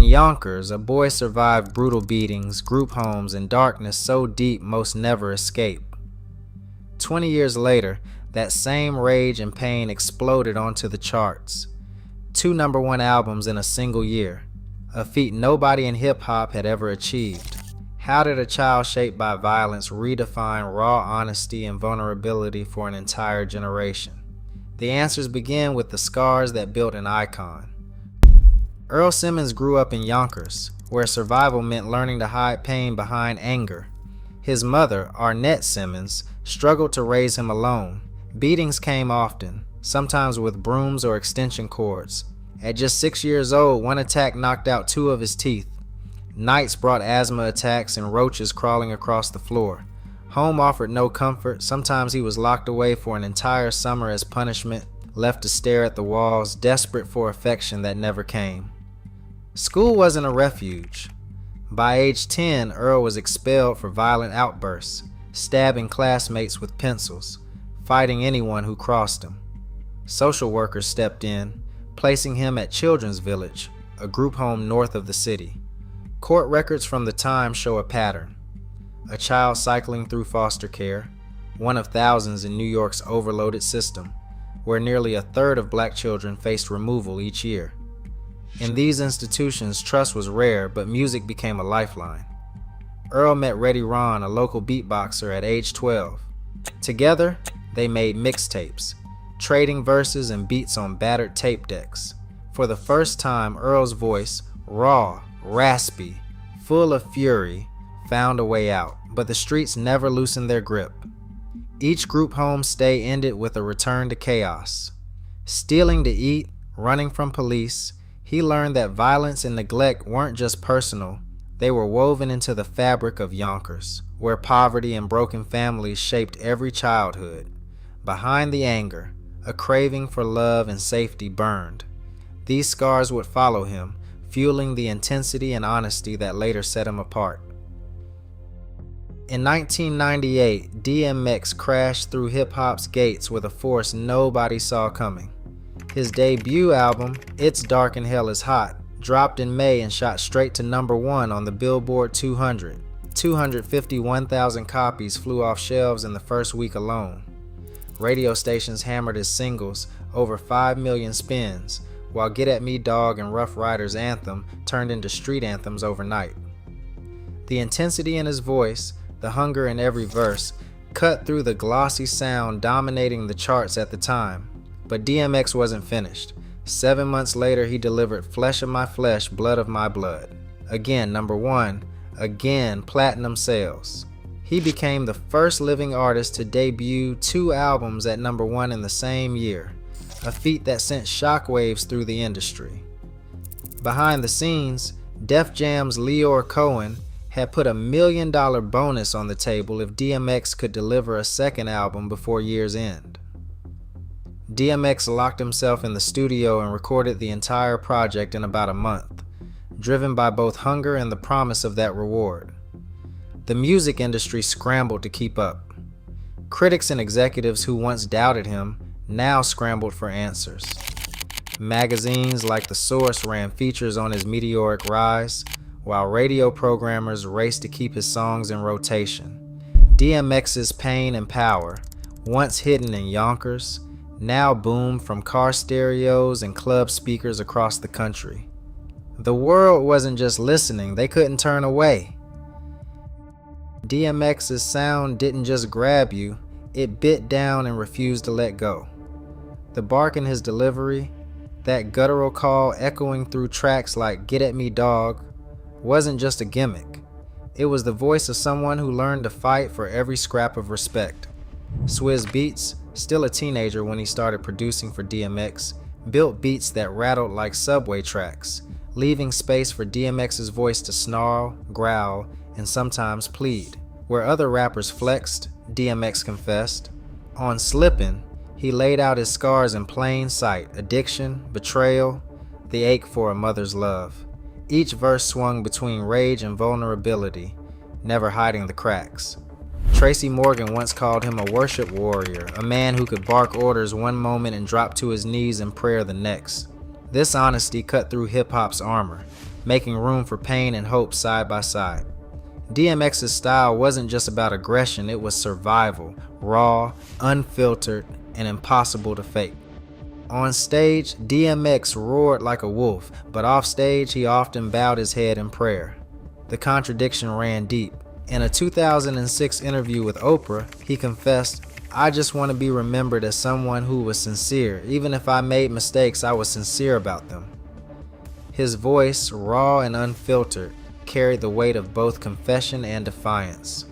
In Yonkers, a boy survived brutal beatings, group homes, and darkness so deep most never escape. 20 years later, that same rage and pain exploded onto the charts. 2 #1 albums in a single year, a feat nobody in hip-hop had ever achieved. How did a child shaped by violence redefine raw honesty and vulnerability for an entire generation? The answers begin with the scars that built an icon. Earl Simmons grew up in Yonkers, where survival meant learning to hide pain behind anger. His mother, Arnett Simmons, struggled to raise him alone. Beatings came often, sometimes with brooms or extension cords. At just 6 years old, one attack knocked out 2 of his teeth. Nights brought asthma attacks and roaches crawling across the floor. Home offered no comfort. Sometimes he was locked away for an entire summer as punishment, left to stare at the walls, desperate for affection that never came. School wasn't a refuge. By age 10, Earl was expelled for violent outbursts, stabbing classmates with pencils, fighting anyone who crossed him. Social workers stepped in, placing him at Children's Village, a group home north of the city. Court records from the time show a pattern. A child cycling through foster care, one of thousands in New York's overloaded system, where nearly a third of black children faced removal each year. In these institutions, trust was rare, but music became a lifeline. Earl met Reddy Ron, a local beatboxer, at age 12. Together, they made mixtapes, trading verses and beats on battered tape decks. For the first time, Earl's voice, raw, raspy, full of fury, found a way out, but the streets never loosened their grip. Each group home stay ended with a return to chaos. Stealing to eat, running from police, he learned that violence and neglect weren't just personal, they were woven into the fabric of Yonkers, where poverty and broken families shaped every childhood. Behind the anger, a craving for love and safety burned. These scars would follow him, fueling the intensity and honesty that later set him apart. In 1998, DMX crashed through hip-hop's gates with a force nobody saw coming. His debut album, It's Dark and Hell is Hot, dropped in May and shot straight to #1 on the Billboard 200. 251,000 copies flew off shelves in the first week alone. Radio stations hammered his singles, over 5 million spins, while Get At Me Dog and Ruff Ryders' anthem turned into street anthems overnight. The intensity in his voice, the hunger in every verse, cut through the glossy sound dominating the charts at the time. But DMX wasn't finished. 7 months later, he delivered Flesh of My Flesh, Blood of My Blood. Again, #1, again, platinum sales. He became the first living artist to debut 2 albums at #1 in the same year, a feat that sent shockwaves through the industry. Behind the scenes, Def Jam's Leor Cohen had put $1 million bonus on the table if DMX could deliver a second album before year's end. DMX locked himself in the studio and recorded the entire project in about a month, driven by both hunger and the promise of that reward. The music industry scrambled to keep up. Critics and executives who once doubted him now scrambled for answers. Magazines like The Source ran features on his meteoric rise, while radio programmers raced to keep his songs in rotation. DMX's pain and power, once hidden in Yonkers, now boomed from car stereos and club speakers across the country. The world wasn't just listening, they couldn't turn away. DMX's sound didn't just grab you, it bit down and refused to let go. The bark in his delivery, that guttural call echoing through tracks like Get At Me Dog, wasn't just a gimmick. It was the voice of someone who learned to fight for every scrap of respect. Swizz Beatz, still a teenager when he started producing for DMX, built beats that rattled like subway tracks, leaving space for DMX's voice to snarl, growl, and sometimes plead. Where other rappers flexed, DMX confessed. On Slippin', he laid out his scars in plain sight: addiction, betrayal, the ache for a mother's love. Each verse swung between rage and vulnerability, never hiding the cracks. Tracy Morgan once called him a worship warrior, a man who could bark orders one moment and drop to his knees in prayer the next. This honesty cut through hip-hop's armor. making room for pain and hope side by side. DMX's style wasn't just about aggression, it was survival, raw, unfiltered, and impossible to fake. On stage, DMX roared like a wolf, but off stage he often bowed his head in prayer. The contradiction ran deep. In a 2006 interview with Oprah, he confessed, "I just want to be remembered as someone who was sincere. Even if I made mistakes, I was sincere about them." His voice, raw and unfiltered, carried the weight of both confession and defiance.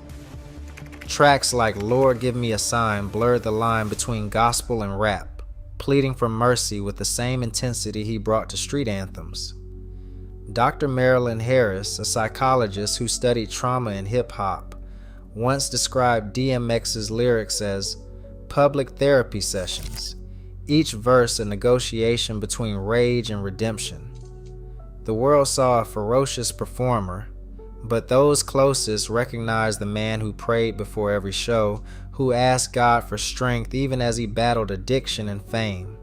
Tracks like "Lord Give Me a Sign" blurred the line between gospel and rap, pleading for mercy with the same intensity he brought to street anthems. Dr. Marilyn Harris, a psychologist who studied trauma in hip-hop, once described DMX's lyrics as public therapy sessions, each verse a negotiation between rage and redemption. The world saw a ferocious performer, but those closest recognized the man who prayed before every show, who asked God for strength even as he battled addiction and fame.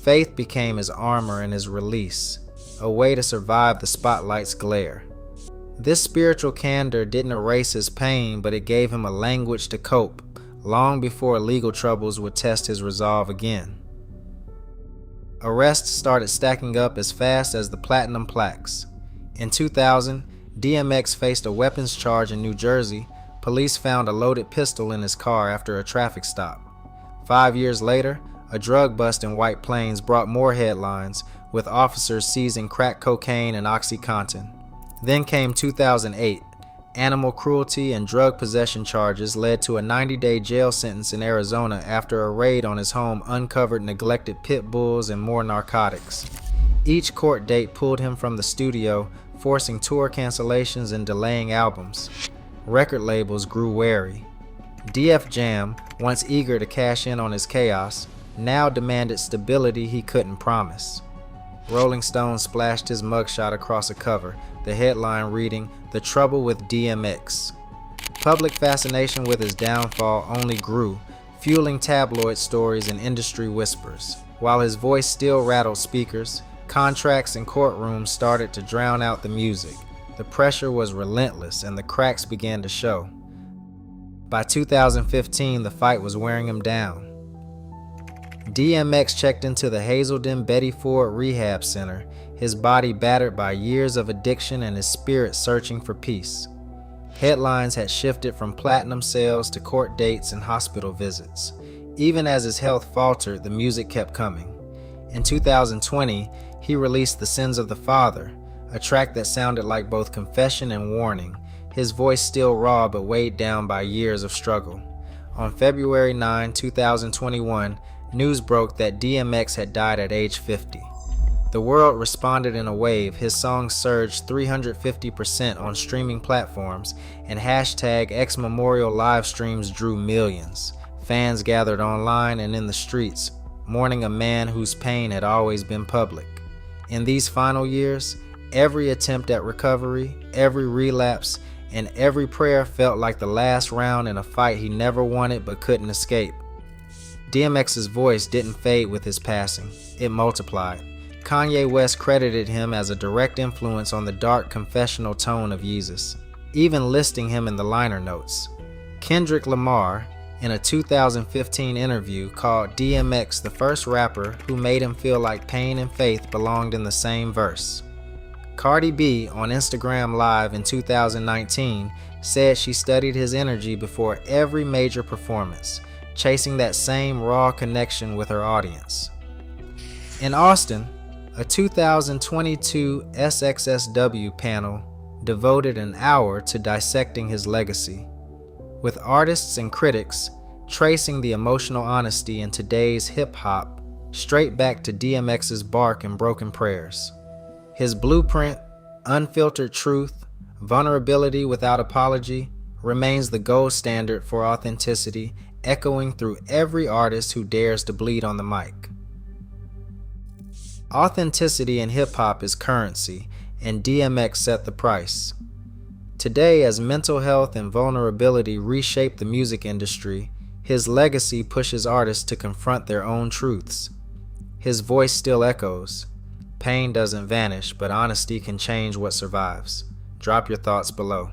Faith became his armor and his release, a way to survive the spotlight's glare. This spiritual candor didn't erase his pain, but it gave him a language to cope, long before legal troubles would test his resolve again. Arrests started stacking up as fast as the platinum plaques. In 2000, DMX faced a weapons charge in New Jersey. Police found a loaded pistol in his car after a traffic stop. 5 years later, a drug bust in White Plains brought more headlines, with officers seizing crack cocaine and OxyContin. Then came 2008. Animal cruelty and drug possession charges led to a 90-day jail sentence in Arizona after a raid on his home uncovered neglected pit bulls and more narcotics. Each court date pulled him from the studio, forcing tour cancellations and delaying albums. Record labels grew wary. Def Jam, once eager to cash in on his chaos, now demanded stability he couldn't promise. Rolling Stone splashed his mugshot across a cover, the headline reading, "The Trouble with DMX." Public fascination with his downfall only grew, fueling tabloid stories and industry whispers. While his voice still rattled speakers, contracts and courtrooms started to drown out the music. The pressure was relentless and the cracks began to show. By 2015, the fight was wearing him down. DMX checked into the Hazelden Betty Ford Rehab Center, his body battered by years of addiction and his spirit searching for peace. Headlines had shifted from platinum sales to court dates and hospital visits. Even as his health faltered, the music kept coming. In 2020, he released The Sins of the Father, a track that sounded like both confession and warning, his voice still raw but weighed down by years of struggle. On February 9, 2021, news broke that DMX had died at age 50. The world responded in a wave. His songs surged 350% on streaming platforms, and hashtag #XMemorial live streams drew millions. Fans gathered online and in the streets, mourning a man whose pain had always been public. In these final years, every attempt at recovery, every relapse, and every prayer felt like the last round in a fight he never wanted but couldn't escape. DMX's voice didn't fade with his passing, it multiplied. Kanye West credited him as a direct influence on the dark confessional tone of Yeezus, even listing him in the liner notes. Kendrick Lamar, in a 2015 interview, called DMX the first rapper who made him feel like pain and faith belonged in the same verse. Cardi B, on Instagram Live in 2019, said she studied his energy before every major performance, chasing that same raw connection with her audience. In Austin, a 2022 SXSW panel devoted an hour to dissecting his legacy, with artists and critics tracing the emotional honesty in today's hip-hop straight back to DMX's bark and broken prayers. His blueprint, unfiltered truth, vulnerability without apology, remains the gold standard for authenticity, echoing through every artist who dares to bleed on the mic. Authenticity in hip-hop is currency, and DMX set the price. Today, as mental health and vulnerability reshape the music industry, his legacy pushes artists to confront their own truths. His voice still echoes. Pain doesn't vanish, but honesty can change what survives. Drop your thoughts below.